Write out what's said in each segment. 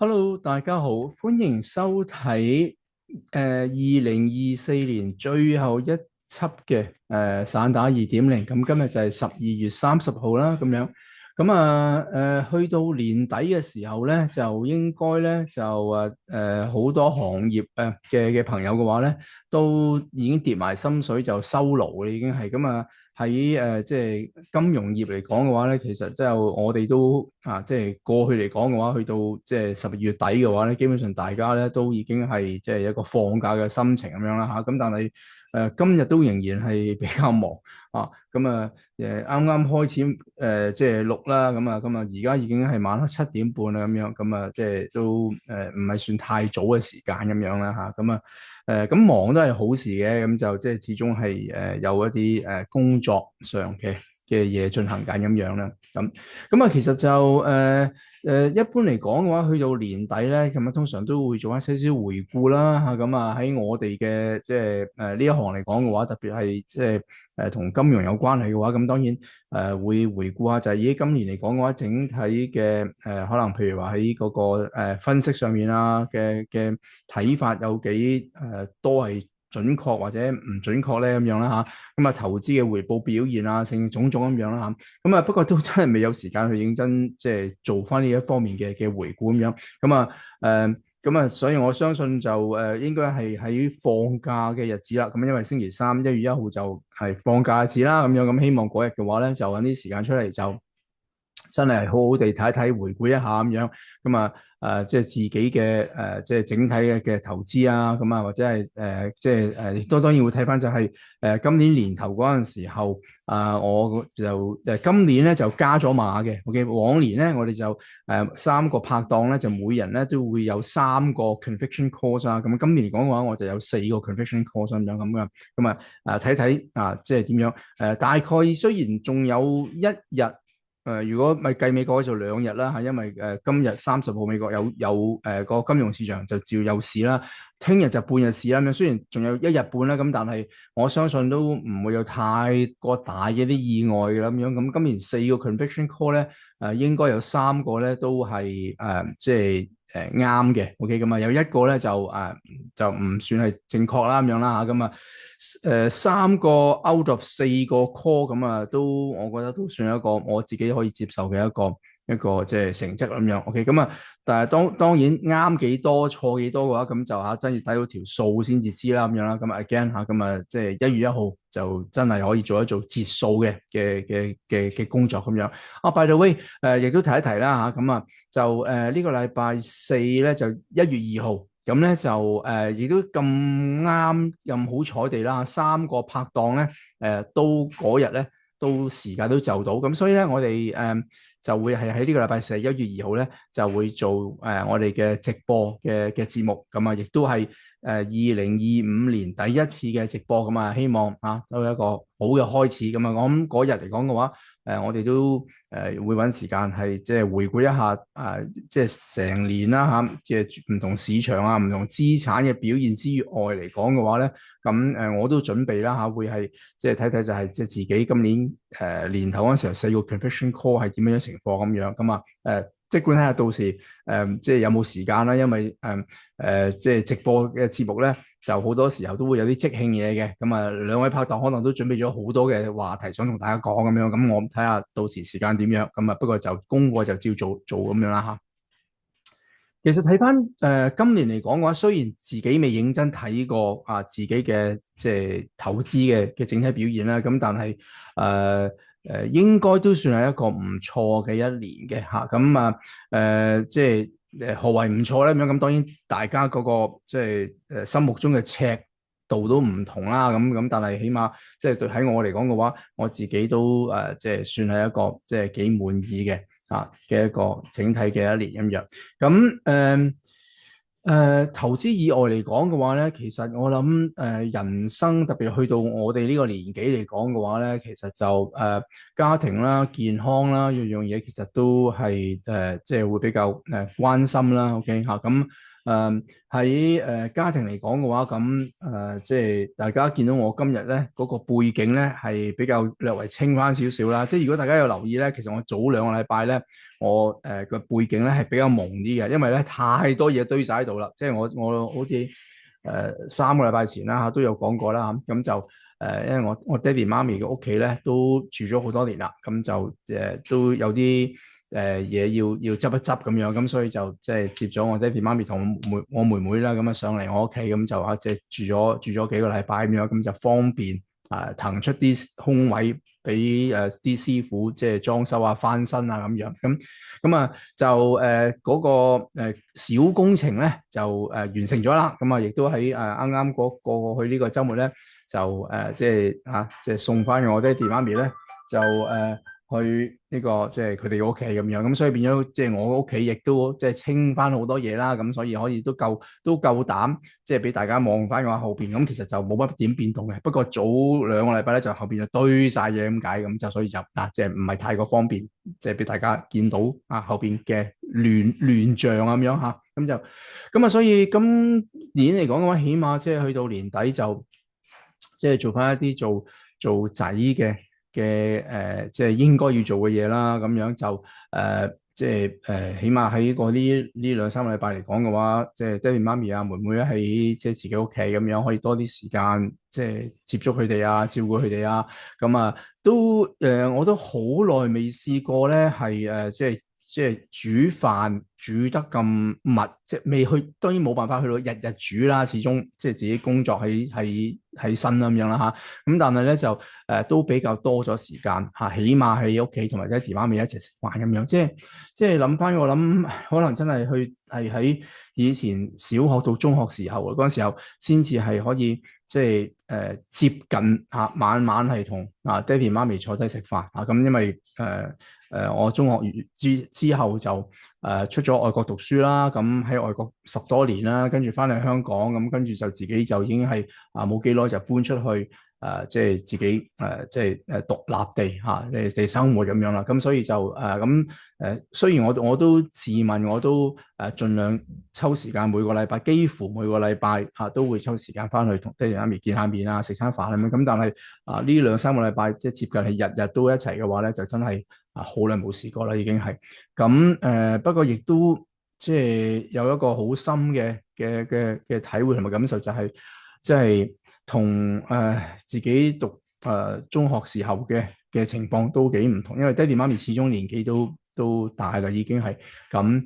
Hello，大家好，歡迎收睇2024年最後一輯嘅散打2.0。咁今日就係12月30號啦，咁樣。去到年底嘅時候咧，就應該咧就好多行業嘅朋友嘅話咧，都已經跌埋心水就收爐啦，已經係咁啊。喺即係金融業嚟講嘅話咧，其實即係我哋都即係過去嚟講嘅話，去到即係12月底嘅話咧，基本上大家咧都已經係即係一個放假嘅心情咁樣啦嚇。咁但係今日都仍然係比較忙啊。啱啱開始即係錄啦。而家已經係晚黑7點半啦咁樣。即係都唔係算太早嘅時間咁樣啦嚇。咁忙都係好事嘅。咁就即係始終係有一啲工作上嘅嘢進行緊咁樣啦。其實就一般嚟講嘅話，去到年底咧，咁通常都會做一些少回顧啦嚇。喺我哋嘅即係呢一行嚟講嘅話，特別係即係同金融有關係嘅話，咁當然會回顧下就係以今年嚟講嘅話，整體嘅可能譬如話喺嗰個分析上面啊嘅睇法有幾多係準確或者唔準確咧咁樣啦嚇。投資嘅回報表現啊，成種種咁樣啦嚇。不過都真係未有時間去認真即係做翻呢一方面嘅回顧咁樣。所以我相信就應該係喺放假嘅日子啦。因為星期三1月1號就係放假日子啦，咁樣希望嗰日嘅話咧，就揾啲時間出嚟就真係好好地睇一睇，回顧一下咁樣。即係自己嘅即係整體嘅投資啊。或者係即係亦都當然會睇翻就係今年年頭嗰陣時候我就今年咧就加咗碼嘅。OK，往年咧我哋就三個拍檔咧就每人咧都會有3個 conviction course 啊。今年嚟講嘅話，我就有4個 conviction course 咁樣咁嘅。睇睇即係點樣大概雖然仲有一日。如果咪計美國就2日啦嚇。因為今日30號美國有個金融市場就照有市啦，聽日就半日市啦。咁雖然仲有1日半啦，咁但係我相信都唔會有太過大嘅啲意外嘅啦。今年4個 conviction call 咧應該有3個咧都係即係啱嘅。OK，有一個咧就唔算係正確啦咁樣啦嚇。3個 out of 4個 call 都我覺得都算一個我自己可以接受嘅一個即係成績咁樣。OK，但係當然啱幾多錯幾多嘅話，咁就真要睇到條數先至知啦咁樣啦。again 即係1月1號就真係可以做一做節數嘅工作咁樣。by the way，亦都提一提啦嚇。就呢個禮拜四咧就1月2號。亦都咁啱咁好彩地啦，3個拍檔咧都嗰日咧都時間都就到。所以咧我哋就會係喺呢個禮拜四1月2號咧就會做我哋嘅直播嘅節目。亦都係2025年第一次嘅直播。希望都有一個好嘅開始。我諗嗰日嚟講嘅話，我哋都會揾時間係即係回顧一下即係成年啦嚇，即係唔同市場啊、唔同資產嘅表現之外嚟講嘅話咧，我都準備啦嚇，會係即係睇睇就係即係自己今年年頭嗰陣時候4個 conviction call 係點樣情況咁樣。即管睇下到時即係有冇時間啦。因為即係直播嘅節目咧，就好多時候都會有啲即興嘢嘅。2位拍檔可能都準備咗好多嘅話題想同大家講咁樣。我睇下到時時間點樣。不過就功課就照做咁樣啦嚇。其實睇翻今年嚟講嘅話，雖然自己未認真睇過自己嘅即係投資嘅整體表現啦，但係應該都算係一個唔錯嘅一年嘅嚇。即係何謂唔錯咧？當然大家嗰個即係心目中嘅尺度都唔同啦。但係起碼即係對喺我嚟講嘅話，我自己都即係算係一個即係幾滿意嘅一個整體嘅一年咁樣。投資以外嚟講嘅話咧，其實我諗人生特別去到我哋呢個年紀嚟講嘅話咧，其實就家庭啦、健康啦，樣樣嘢其實都係即係會比較關心啦。OK 嚇。喺家庭嚟講嘅話，咁即係大家見到我今日咧嗰個背景咧係比較略為清翻少少啦。即係如果大家有留意咧，其實我早兩個禮拜咧，我個背景咧係比較蒙啲嘅，因為咧太多嘢堆晒喺度啦。即係我好似3個禮拜前啦嚇都有講過啦嚇，咁就因為我爹哋媽咪嘅屋企咧都住咗好多年啦，咁就都有啲嘢要執一執咁樣，咁所以就即係接咗我爹哋媽咪同我妹妹啦，咁啊上嚟我屋企，咁就即係住咗幾個禮拜咁樣，咁就方便騰出啲空位俾啲師傅即係裝修啊、翻新啊咁樣，咁啊就嗰個小工程咧就完成咗啦，咁啊亦都喺啱啱過去呢個週末咧就即係送翻我爹哋媽咪咧就去呢個即係佢哋嘅屋企咁樣，咁所以變咗即係我屋企亦都即係清翻好多嘢啦，咁所以可以都夠膽即係俾大家望翻我後邊，咁其實就冇乜點變動嘅。不過早2個禮拜咧就後邊就堆晒嘢咁解，咁就所以就即係唔係太過方便，即係俾大家見到後邊嘅亂象咁樣嚇，咁啊所以今年嚟講嘅話，起碼即係去到年底就即係做翻一啲做仔嘅。即係應該要做嘅嘢啦，咁樣就即係起碼喺嗰呢2-3個禮拜嚟講嘅話，即係爹哋媽咪啊、妹妹喺即係自己屋企咁樣，可以多啲時間即係接觸佢哋啊、照顧佢哋啊，咁啊都我都好耐未試過咧，係即係煮飯煮得咁密，即係未去，當然冇辦法去到日日煮啦，始終即係自己工作喺身咁樣啦嚇。咁但係咧就都比較多咗時間嚇，起碼喺屋企同埋爹哋媽咪一齊食飯咁樣。即係諗翻，我諗可能真係係喺以前小學到中學時候嗰陣時候，先至係可以即係接近嚇，晚晚係同爹哋媽咪坐低食飯嚇。咁因為我中學完之後就出咗外國讀書啦，咁喺外國10多年啦，跟住翻嚟香港，咁跟住就自己就已經係冇幾耐就搬出去即係自己即係獨立地嚇地生活咁樣啦。咁所以就雖然我都自問我都盡量抽時間每個禮拜，幾乎每個禮拜都會抽時間翻去同爹哋媽咪見下面啊，食餐飯咁樣。咁但係呢2-3個禮拜即係接近係日日都一齊嘅話咧，就真係好耐冇試過啦，已經係咁不過亦都即係有一個好深嘅體會同埋感受，就係即係同自己讀中學時候嘅情況都幾唔同，因為爹哋媽咪始終年紀都大啦，已經係咁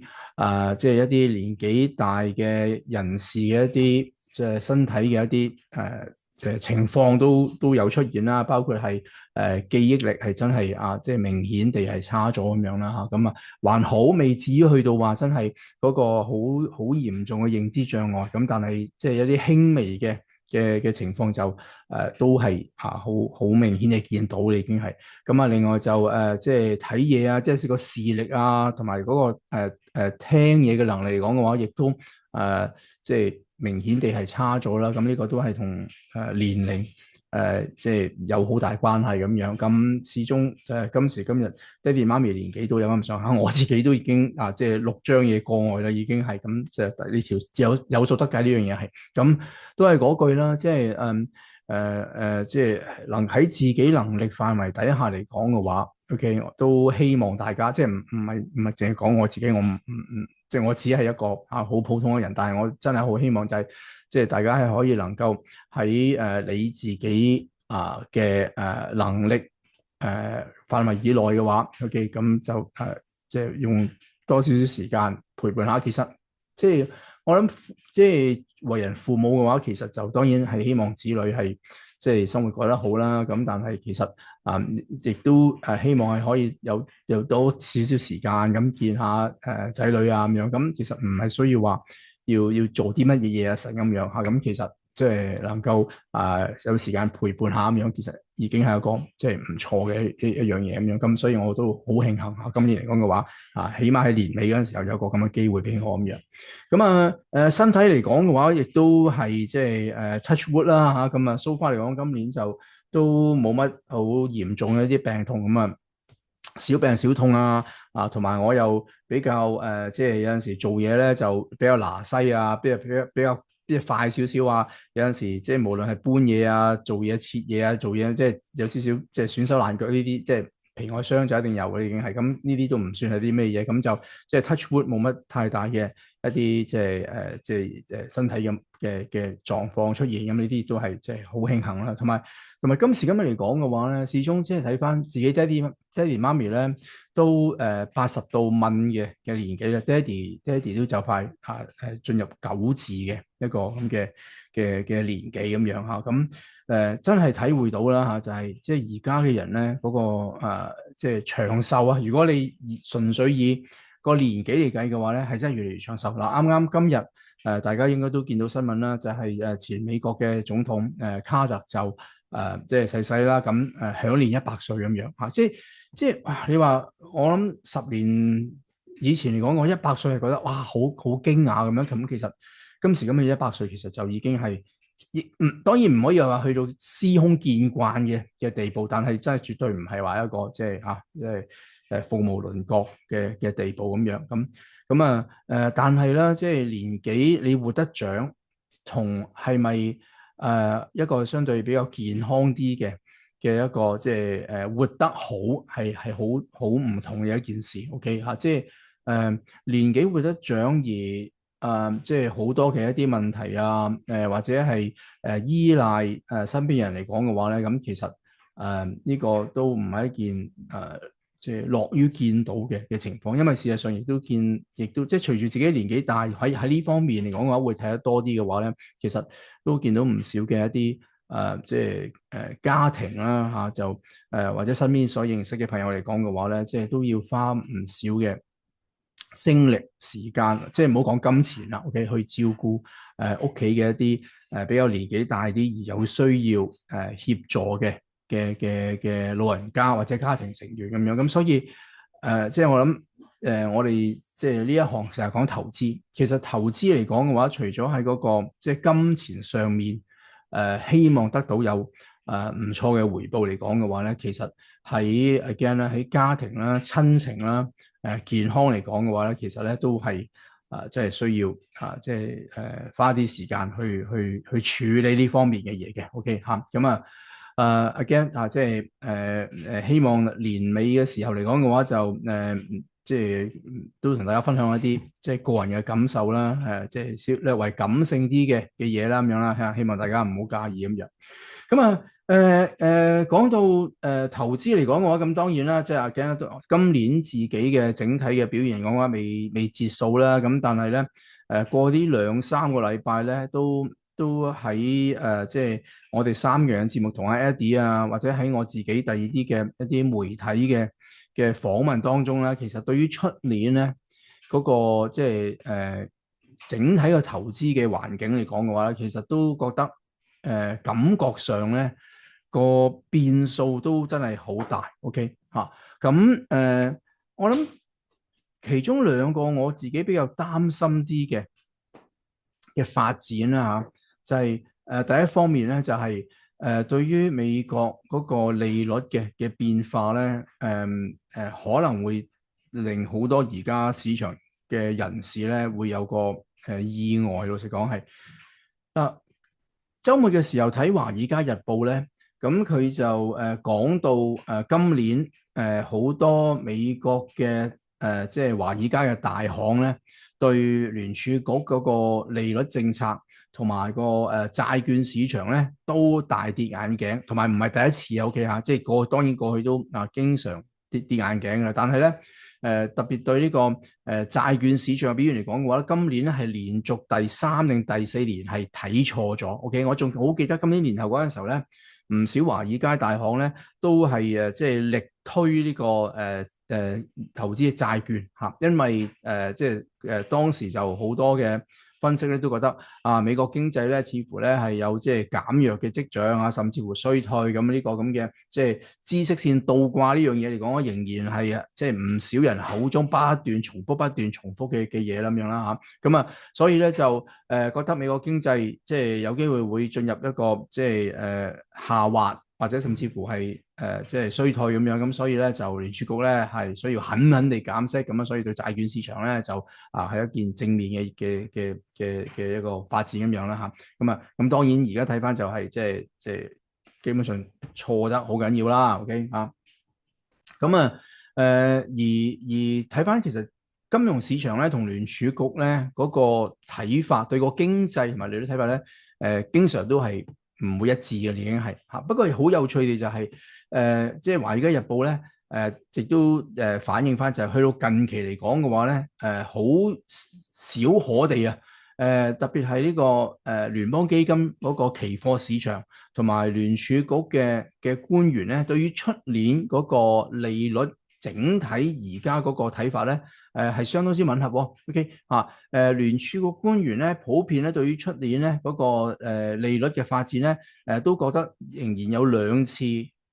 即係一啲年紀大嘅人士嘅一啲即係身體嘅一啲情況都有出現啦，包括係記憶力係真係即係明顯地係差咗咁樣啦嚇，咁還好未至於去到話真係嗰個好嚴重嘅認知障礙，咁但係即係有啲輕微嘅情況就都係好明顯地見到你已經係咁另外就即係睇嘢啊，即係個視力啊，同埋嗰個聽嘢嘅能力嚟講嘅話，亦都即係明顯地係差咗啦。咁呢個都係同年齡即係有好大關係咁樣。咁始終今時今日爹哋媽咪年紀都有咁上下，我自己都已經即係6張嘢過外啦，已經係咁，即係呢條有數得計呢樣嘢係咁，都係嗰句啦，即係即係能喺自己能力範圍底下嚟講嘅話，OK，我都希望大家即係唔係淨係講我自己，我唔即係我只係一個好普通嘅人，但係我真係好希望就係即係大家係可以能夠喺你自己嘅能力範圍以內嘅話，OK，咁就即係用多少少時間陪伴下。其實即係我諗，即係為人父母嘅話，其實就當然係希望子女係即係生活過得好啦。咁但係其實亦都希望係可以有多少少時間咁見下仔女啊咁樣。咁其實唔係需要話要做啲乜嘢嘢啊成咁樣嚇。咁其實即係能夠有時間陪伴下咁樣，其實已經係一個即係唔錯嘅一樣嘢咁樣。咁所以我都好慶幸嚇，今年嚟講嘅話起碼喺年尾嗰陣時候有個咁嘅機會俾我咁樣。咁身體嚟講嘅話，亦都係即係touch wood 啦嚇。咁so far嚟講，今年就都冇乜好嚴重嘅一啲病痛咁小病小痛啊，同埋我又比較即係有陣時做嘢咧就比較拿西啊，比較快少少啊。有陣時即係無論係搬嘢啊、做嘢、切嘢啊、做嘢即係有少少即係損手爛腳呢啲，即係皮外傷就一定有嘅，已經係咁。呢啲都唔算係啲咩嘢，咁就即係 touch wood 冇乜太大嘅一啲即係身體嘅狀況出現，咁呢啲都係即係好慶幸啦。同埋今時今日嚟講嘅話咧，始終即係睇翻自己爹哋媽咪咧，都80到問嘅年紀啦，爹哋都就快進入九字嘅一個咁嘅年紀咁樣嚇，咁真係體會到啦嚇，就係即係而家嘅人咧嗰個即係長壽啊！如果你純粹以個年紀嚟計嘅話咧，係真係越嚟越長壽嗱。啱啱今日大家應該都見到新聞啦，就係前美國嘅總統卡特就即係逝世啦，咁享年100歲咁樣嚇，即係你話我諗10年以前嚟講，我100歲係覺得哇好驚訝咁樣，咁其實今時今日100歲其實就已經係當然唔可以話去到司空見慣嘅地步，但係真係絕對唔係話一個即係鳳毛麟角嘅地步咁樣但係咧即係年紀你活得長，同係咪一個相對比較健康啲嘅一個即係活得好係好唔同嘅一件事。OK 嚇，即係年紀活得長而即係好多嘅一啲問題啊，或者係依賴身邊人嚟講嘅話咧，咁其實呢個都唔係一件即係樂於見到嘅情況，因為事實上亦都即係隨住自己年紀大，喺呢方面嚟講嘅話，會睇得多啲嘅話咧，其實都見到唔少嘅一啲即係家庭啦嚇，就或者身邊所認識嘅朋友嚟講嘅話咧，即係都要花唔少嘅精力時間，即係唔好講金錢啦 ，OK，去照顧屋企嘅一啲比較年紀大啲而有需要協助嘅老人家或者家庭成員咁樣，咁所以即係我諗我哋即係呢一行成日講投資，其實投資嚟講嘅話，除咗喺嗰個即係金錢上面希望得到有唔錯嘅回報嚟講嘅話咧，其實喺 again 咧喺家庭啦、親情啦、健康嚟講嘅話咧，其實咧都係即係需要即係花啲時間去處理呢方面嘅嘢嘅。OK 嚇，咁again 即係希望年尾嘅時候嚟講嘅話就即係都同大家分享一啲即係個人嘅感受啦，即係略為感性啲嘅嘢啦咁樣啦，希望大家唔好介意咁樣。咁講到投資嚟講嘅話，咁當然啦，即係阿 Ken 今年自己嘅整體嘅表現嚟講嘅話，未截數啦。咁但係咧過啲2-3個禮拜咧，都喺即係我哋3個人節目同阿 Eddie 啊，或者喺我自己第二啲嘅一啲媒體嘅訪問當中咧，其實對於出年咧嗰個即係整體嘅投資嘅環境嚟講嘅話咧，其實都覺得感覺上咧個變數都真係好大。OK 嚇，咁我諗其中2個我自己比較擔心啲嘅發展啦嚇，就係第一方面咧就係對於美國嗰個利率嘅變化咧，可能會令好多而家市場嘅人士咧會有個意外。老實講係週末嘅時候睇《華爾街日報》咧，咁佢就講到今年好多美國嘅即係華爾街嘅大行咧，對聯儲局嗰個利率政策同埋個債券市場咧都大跌眼鏡，同埋唔係第一次 OK 嚇，即係當然過去都經常跌眼鏡嘅，但係咧特別對呢個債券市場嘅表現嚟講嘅話，今年咧係連續第3定第4年係睇錯咗。OK， 我仲好記得今年年頭嗰陣時候咧，唔少華爾街大行咧都係即係力推呢個投資嘅債券嚇，因為即係當時就好多嘅分析咧都覺得美國經濟咧似乎咧係有即係減弱嘅跡象啊，甚至乎衰退咁呢個咁嘅即係知識線倒掛呢樣嘢嚟講，仍然係即係唔少人口中不斷重複嘅嘢咁樣啦嚇。咁所以咧就覺得美國經濟即係有機會會進入一個即係下滑，或者甚至乎係即係衰退咁樣，咁所以咧就聯儲局咧係需要狠狠地減息，咁啊，所以對債券市場咧就係一件正面嘅一個發展咁樣啦嚇。咁當然而家睇翻就係即係基本上錯得好緊要啦。OK 啊，而睇翻其實金融市場咧同聯儲局咧嗰個睇法，對個經濟同埋利率睇法咧，經常都係唔會一致嘅，已經係嚇。不過好有趣嘅就係即係《華爾街日報》咧亦都反映翻就係去到近期嚟講嘅話咧，好少可地啊，特別係呢個聯邦基金嗰個期貨市場同埋聯儲局嘅官員咧，對於出年嗰個利率整體而家嗰個睇法咧，係相當之吻合喎。OK 聯儲局官員咧，普遍咧對於出年咧嗰個利率嘅發展咧，都覺得仍然有兩次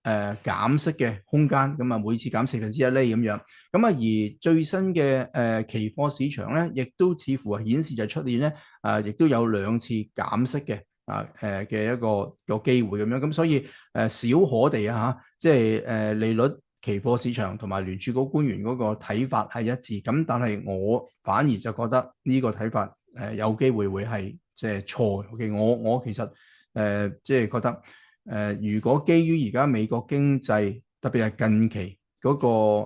減息嘅空間，咁啊每次減1/4厘咁樣。咁啊而最新嘅期貨市場咧，亦都似乎係顯示就係出年咧亦都有兩次減息嘅嘅一個機會咁樣。咁所以少可地即係利率期貨市場同埋聯儲局官員嗰個睇法係一致，咁但係我反而就覺得呢個睇法有機會會係即係錯嘅。OK，我其實即係覺得如果基於而家美國經濟特別係近期嗰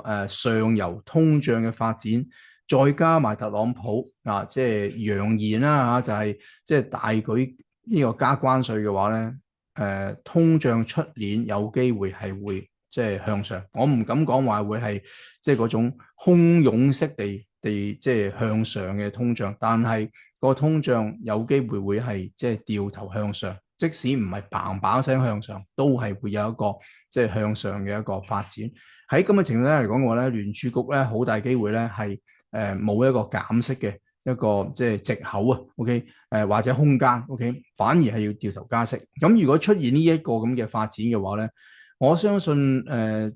個上游通脹嘅發展，再加埋特朗普即係揚言啦就係即係大舉呢個加關稅嘅話咧，通脹出年有機會係會即係向上。我唔敢講話會係即係嗰種洶湧式地即係向上嘅通脹，但係個通脹有機會會係即係掉頭向上，即使唔係砰砰聲向上，都係會有一個即係向上嘅一個發展。喺咁嘅情況下嚟講嘅話咧，聯儲局咧好大機會咧係冇一個減息嘅一個即係藉口啊。OK，或者空間 OK，反而係要掉頭加息。咁如果出現呢一個咁嘅發展嘅話咧，我相信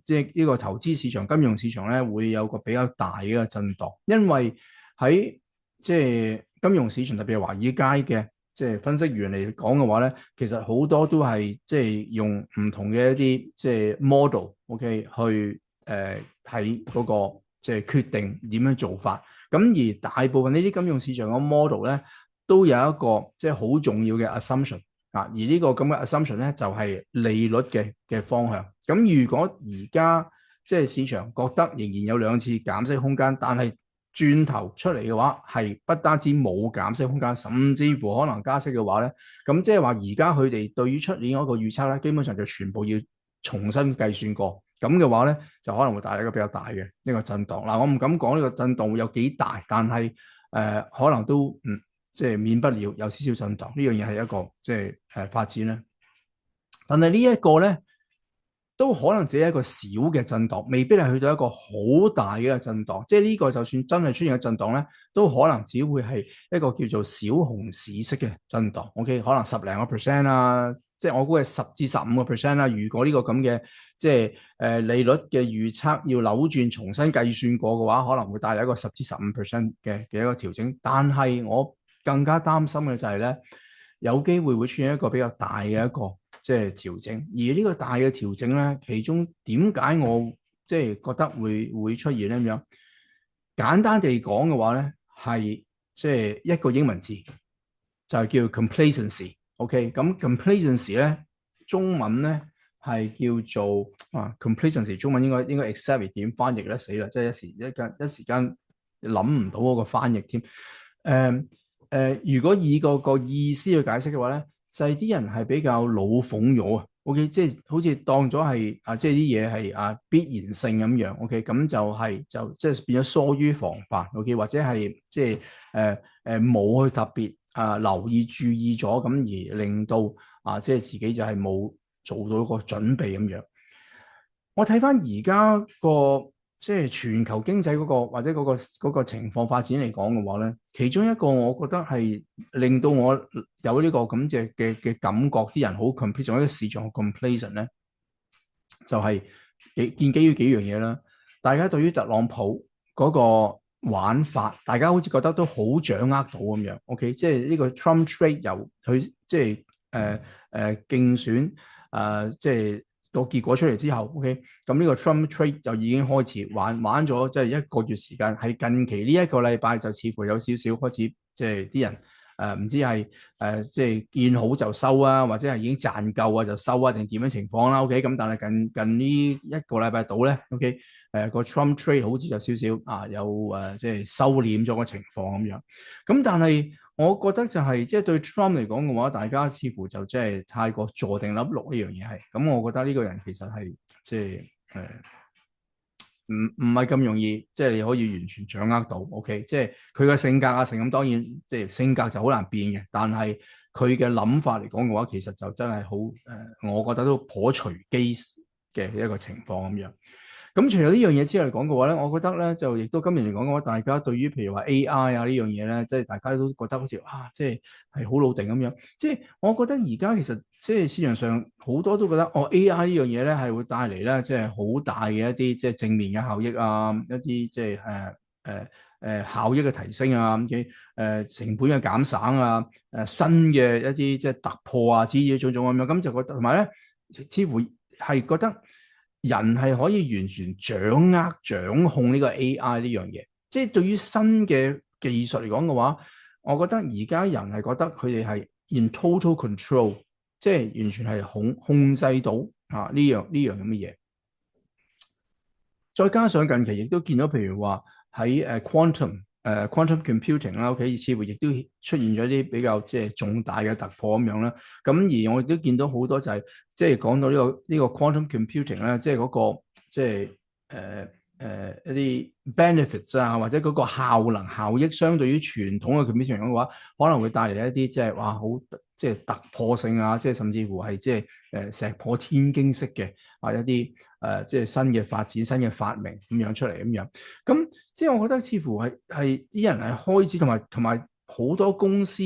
即係呢個投資市場、金融市場咧會有個比較大嘅一個震盪，因為喺即係金融市場特別係華爾街嘅即係分析員嚟講嘅話咧，其實好多都係即係用唔同嘅一啲即係 model，OK 去睇嗰個即係決定點樣做法。咁而大部分呢啲金融市場嘅 model 咧，都有一個即係好重要嘅 assumption。而呢個咁嘅 assumption 咧，就係利率嘅方向。咁如果而家即係市場覺得仍然有兩次減息空間，但係轉頭出嚟嘅話，係不單止冇減息空間，甚至乎可能加息嘅話咧，咁即係話而家佢哋對於出年嗰個預測咧，基本上就全部要重新計算過。咁嘅話咧，就可能會帶來一個比較大嘅一個震盪。嗱，我唔敢講呢個震盪會有幾大，但係可能都即係免不了有少少震盪。呢樣嘢係一個即係發展咧。但係呢一個咧，都可能只係一個小嘅震盪，未必係去到一個好大嘅一個震盪。即係呢個就算真係出現嘅震盪咧，都可能只會係一個叫做小熊市式嘅震盪。OK，可能10零個 percent 啦，即係我估係10至15個 percent 啦。如果呢個咁嘅即係利率嘅預測要扭轉重新計算過嘅話，可能會帶來一個10至15% 嘅一個調整。但係我更加擔心嘅就係咧，有機會會出現一個比較大嘅一個即係調整，而呢個大嘅調整咧，其中點解我即係覺得會出現咧咁樣？簡單地講嘅話咧，係即係一個英文字，就係叫 complacency。OK，咁 complacency 咧，中文咧係叫做complacency，中文應該 exactly 點翻譯咧？死啦！即係一時間諗唔到嗰個翻譯添。如果以個意思去解釋嘅話咧，就係啲人係比較老諷咗啊。OK，即係好似當咗係即係啲嘢係必然性咁樣。OK，咁就即係變咗疏於防範。OK，或者係即係冇去特別留意注意咗，咁而令到即係自己就係冇做到個準備咁樣。我睇翻而家個即係全球經濟嗰個或者嗰個情況發展嚟講嘅話咧，其中一個我覺得係令到我有呢個咁嘅感覺，啲人好 complacent，或者市場好 complacent 咧，就係建基於幾樣嘢啦。大家對於特朗普嗰個玩法，大家好似覺得都好掌握到咁樣。OK， 即係呢個 Trump trade 由佢即係競選即係個結果出嚟之後，OK，咁呢個 Trump trade 就已經開始玩咗，即係一個月時間。喺近期呢一個禮拜就似乎有少少開始，即係啲人唔知係即係見好就收啊，或者係已經賺夠啊就收啊，定點樣情況啦？OK，咁但係近呢一個禮拜到咧，OK，個 Trump trade 好似有少少有即係收斂咗個情況咁樣。咁但係我覺得就係即係對 Trump 嚟講嘅話，大家似乎就即係太過坐定粒六呢樣嘢係。咁我覺得呢個人其實係即係唔係咁容易，即係你可以完全掌握到。OK，即係佢嘅性格成咁，當然即係性格就好難變嘅。但係佢嘅諗法嚟講嘅話，其實就真係好我覺得都頗隨機嘅一個情況咁樣。咁除咗呢樣嘢之外嚟講嘅話咧，我覺得咧就亦都今年嚟講嘅話，大家對於譬如話 AI 呢樣嘢咧，即係大家都覺得好似即係好老定咁樣。即係我覺得而家其實即係市場上好多都覺得AI 呢樣嘢咧係會帶嚟咧即係好大嘅一啲即係正面嘅效益啊，一啲即係效益嘅提升啊，成本嘅減省啊，新嘅一啲即係突破啊之類種種咁樣，咁就覺得同埋咧似乎係覺得人係可以完全掌控呢個 AI 呢樣嘢，即係對於新嘅技術嚟講嘅話，我覺得而家人係覺得佢哋係 in total control， 即係完全係控制到呢樣咁嘅嘢。再加上近期亦都見到，譬如話喺quantum computing 啦，OK，似乎亦都出現咗啲比較即係重大嘅突破咁樣啦。咁而我亦都見到好多就係即係講到呢個 quantum computing 咧，即係嗰個即係一啲 benefits 啊，或者嗰個效益相對於傳統嘅 computing 嘅話，可能會帶嚟一啲即係好即係突破性啊，即係甚至乎係即係石破天驚式嘅一啲即係新嘅發展、新嘅發明咁樣出嚟咁樣。咁即係我覺得似乎係啲人係開始同埋好多公司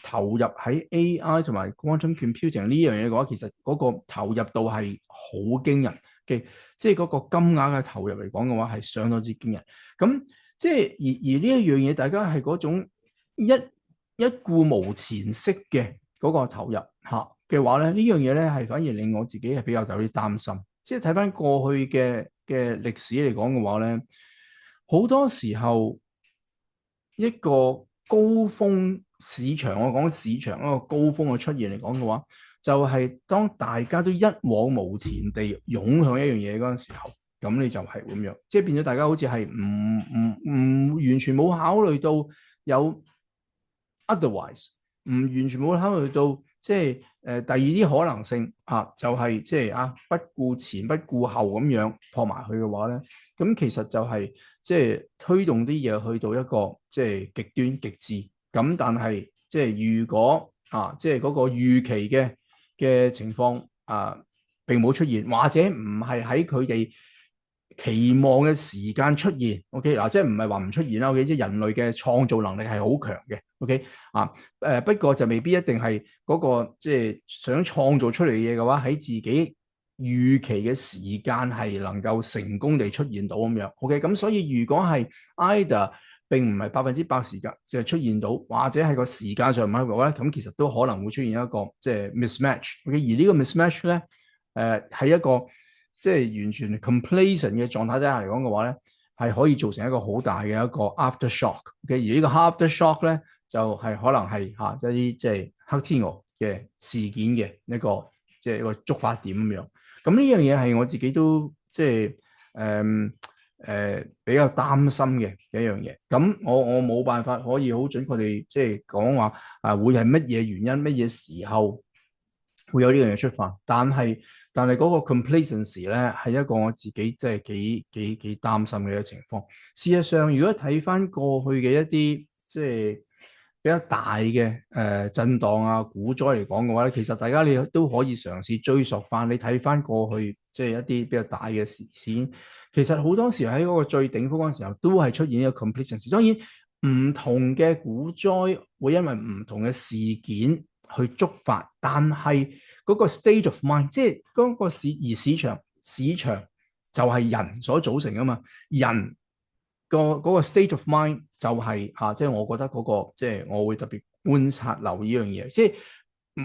投入喺 AI 同埋 quantum computing 呢樣嘢嘅話，其實嗰個投入度係好驚人嘅，即係嗰個金額嘅投入嚟講嘅話係相當之驚人。咁即係而呢一樣嘢，大家係嗰種一顧無前式嘅嗰個投入嘅話咧，呢樣嘢咧係反而令我自己係比較有啲擔心。即係睇翻過去嘅歷史嚟講嘅話咧，好多時候一個高峰市場，我講市場一個高峰嘅出現嚟講嘅話，就係當大家都一往無前地湧向一樣嘢嗰陣時候，咁你就係咁樣，即係變咗大家好似係唔完全冇考慮到有 otherwise， 唔完全冇考慮到即係第二啲可能性就係即係不顧前不顧後咁樣撲埋去嘅話咧，咁其實就係即係推動啲嘢去到一個即係極端極致。咁但係即係如果即係嗰個預期嘅情況並冇出現，或者唔係喺佢哋期望嘅時間出現 ，OK 嗱，即係唔係話唔出現啦 ，OK， 即係人類嘅創造能力係好強嘅 ，OK 不過就未必一定係嗰個即係想創造出嚟嘅嘢嘅話，喺自己預期嘅時間係能夠成功地出現到咁樣 ，OK， 咁所以如果係 either 並唔係100%時間即係出現到，或者係個時間上唔係嘅話咧，咁其實都可能會出現一個即係 mismatch，OK，而呢個 mismatch 咧係一個即係完全 complacent 嘅狀態底下嚟講嘅話咧，係可以造成一個好大嘅一個 aftershock 嘅。而呢個 aftershock 咧，就係可能係一啲即係黑天鵝嘅事件嘅一個即係一個觸發點咁樣。咁呢樣嘢係我自己都即係比較擔心嘅一樣嘢。咁我冇辦法可以好準確地即係講話會係乜嘢原因、乜嘢時候會有呢樣嘢出發，但係嗰個 complacency 咧係一個我自己即係幾擔心嘅一個情況。事實上，如果睇翻過去嘅一啲即係比較大嘅震盪股災嚟講嘅話咧，其實大家你都可以嘗試追溯翻，你睇翻過去即係一啲比較大嘅事件，其實好多時喺嗰個最頂峰嗰陣時候都係出現一個 complacency。當然唔同嘅股災會因為唔同嘅事件去觸發，但係嗰個 state of mind， 即係嗰個市場就係人所組成噶嘛，人嗰個 state of mind 就係即係我覺得嗰個即係我會特別觀察留意呢樣嘢，即係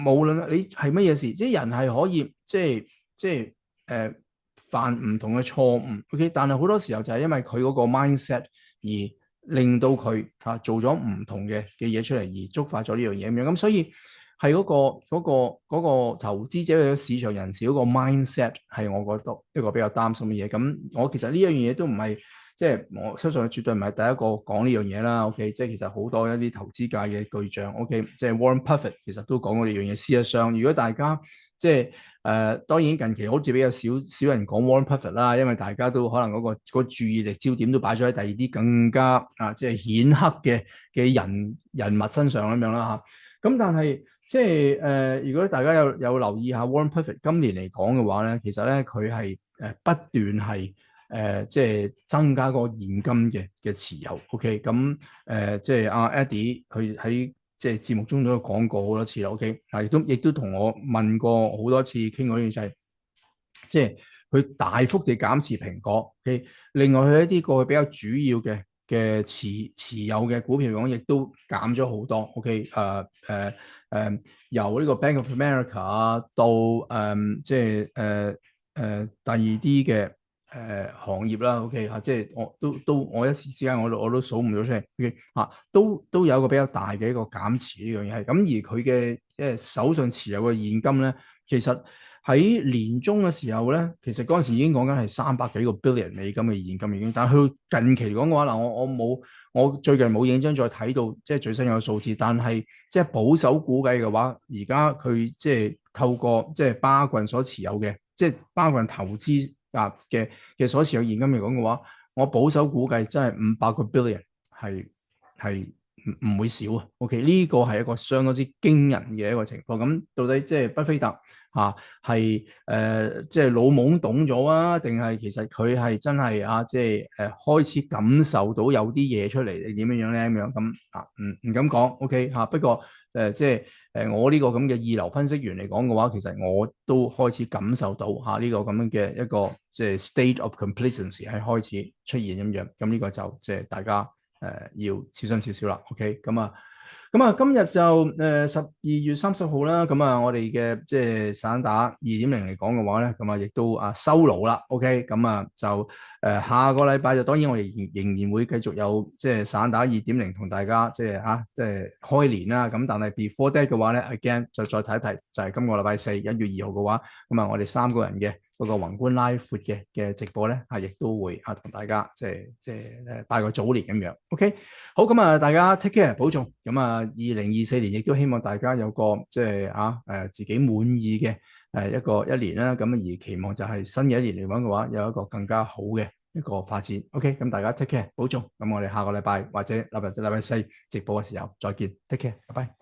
無論你係乜嘢事，即係人係可以即係即係犯唔同嘅錯誤，OK，但係好多時候就係因為佢嗰個 mindset 而令到佢做咗唔同嘅嘢出嚟，而觸發咗呢樣嘢咁樣，咁所以係嗰個投資者或者市場人士嗰個 mindset 係我覺得一個比較擔心嘅嘢。咁我其實呢樣嘢都唔係。即係我相信絕對唔係第一個講呢樣嘢啦。OK，即係其實好多一啲投資界嘅巨匠，OK，即係 Warren Buffett 其實都講過呢樣嘢。事實上，如果大家即係當然近期好似比較少人講 Warren Buffett 啦，因為大家都可能嗰個注意力焦點都擺咗喺第二啲更加即係顯赫嘅人物身上咁樣啦嚇。咁但係即係如果大家有留意下 Warren Buffett 今年嚟講嘅話咧，其實咧佢係不斷係。即係增加個現金嘅持有，OK，咁即係阿 Eddie 佢喺即係節目中都有講過好多次啦，OK，亦都同我問過好多次傾過呢樣就係，即係佢大幅地減持蘋果，OK，另外佢一啲過去比較主要嘅持有嘅股票嚟講，亦都減咗好多，OK，由呢個 Bank of America 到即係第二啲嘅。行業啦，OK 即係我一時之間我都數唔到出嚟，OK 都有個比較大嘅一個減持呢樣嘢係，咁而佢嘅即係手上持有嘅現金咧，其實喺年中嘅時候咧，其實嗰陣時已經講緊係300幾個 billion 美金嘅現金已經，但係去到近期嚟講嘅話，嗱我最近冇認真再睇到即係最新有個數字，但係即係保守估計嘅話，而家佢即係透過即係巴郡所持有嘅，即係巴郡投資。嘅所持有現金嚟講嘅話，我保守估計真係500個 billion 係唔會少啊。OK，呢個係一個相當之驚人嘅一個情況。咁到底即係巴菲特係即係老懵懂咗啊，定係其實佢係真係即係開始感受到有啲嘢出嚟，你點樣樣咧咁樣咁唔敢講 OK 不過即係我呢個咁嘅二流分析員嚟講嘅話，其實我都開始感受到呢個咁樣嘅一個即係 state of complacency 係開始出現咁樣，咁呢個就即係大家要小心少少啦。OK，今日就12月30號啦，我哋嘅即係散打2.0嚟講嘅話咧，亦都收爐啦。OK，就下個禮拜就當然我哋仍然會繼續有即係散打2.0同大家即係即係開年啦。咁但係 before that 嘅話咧 ，again 就再提一提，就係今個禮拜4 1月2號嘅話，我哋3個人嘅嗰個宏觀拉闊嘅直播咧，亦都會同大家即係拜個早年咁樣。OK， 好，大家 take care 保重。2024年亦都希望大家有個即係自己滿意嘅一年啦。咁而期望就係新嘅一年嚟講嘅話，有一個更加好嘅一個發展。OK，咁大家 take care 保重。咁我哋下個禮拜或者禮拜4直播嘅時候再見，take care，拜拜。